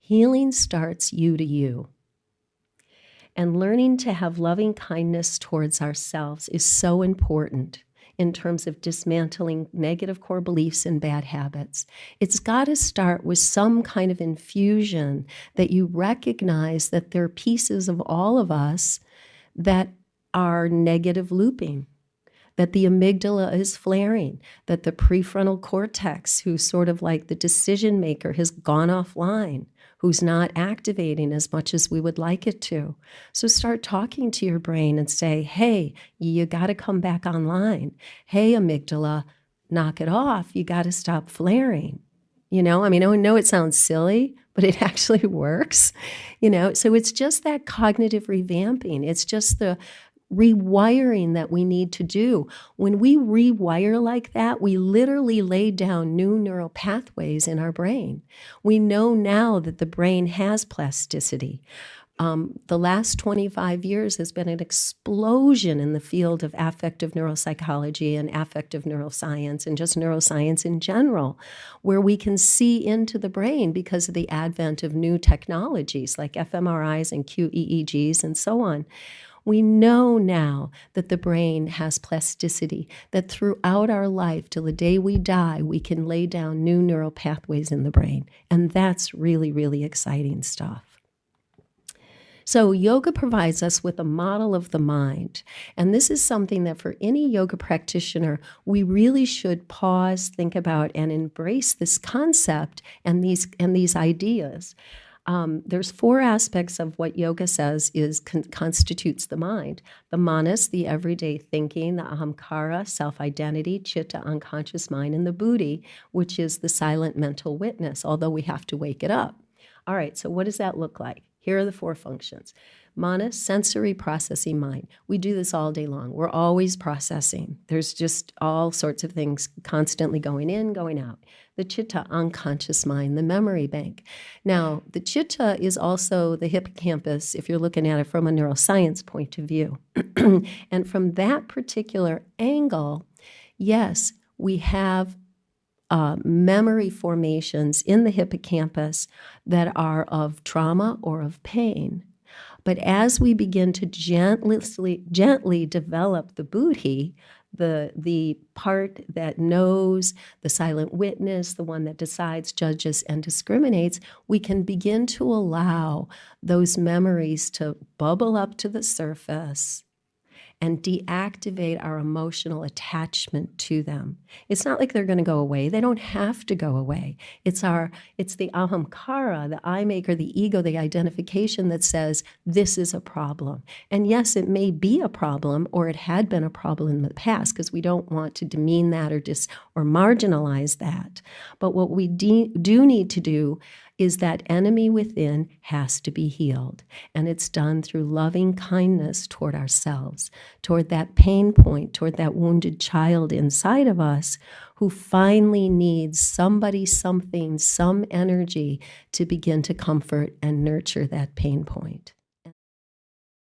Healing starts you to you. And learning to have loving kindness towards ourselves is so important in terms of dismantling negative core beliefs and bad habits. It's got to start with some kind of infusion that you recognize that there are pieces of all of us that are negative looping, that the amygdala is flaring, that the prefrontal cortex, who's sort of like the decision maker, has gone offline, who's not activating as much as we would like it to. So start talking to your brain and say, hey, you got to come back online. Hey, amygdala, knock it off. You got to stop flaring. I know it sounds silly, but it actually works. So it's just that cognitive revamping. It's just the rewiring that we need to do. When we rewire like that, we literally lay down new neural pathways in our brain. We know now that the brain has plasticity. The last 25 years has been an explosion in the field of affective neuropsychology and affective neuroscience and just neuroscience in general, where we can see into the brain because of the advent of new technologies like fMRIs and QEEGs and so on. We know now that the brain has plasticity, that throughout our life till the day we die, we can lay down new neural pathways in the brain. And that's really, really exciting stuff. So yoga provides us with a model of the mind. And this is something that for any yoga practitioner, we really should pause, think about, and embrace this concept and these ideas. There's 4 aspects of what yoga says constitutes the mind. The manas, the everyday thinking, the ahamkara, self-identity, chitta, unconscious mind, and the buddhi, which is the silent mental witness, although we have to wake it up. All right, so what does that look like? Here are the 4 functions. Mana, sensory processing mind. We do this all day long. We're always processing. There's just all sorts of things constantly going in, going out. The chitta, unconscious mind, the memory bank. Now, the chitta is also the hippocampus, if you're looking at it from a neuroscience point of view. And from that particular angle, yes, we have memory formations in the hippocampus that are of trauma or of pain. But as we begin to gently develop the buddhi, the part that knows, the silent witness, the one that decides, judges, and discriminates, we can begin to allow those memories to bubble up to the surface and deactivate our emotional attachment to them. It's not like they're going to go away. They don't have to go away. It's the ahamkara, the I maker, the ego, the identification that says this is a problem. And yes, it may be a problem, or it had been a problem in the past, because we don't want to demean that or marginalize that. But what we do need to do is that enemy within has to be healed. And it's done through loving kindness toward ourselves, toward that pain point, toward that wounded child inside of us who finally needs somebody, something, some energy to begin to comfort and nurture that pain point.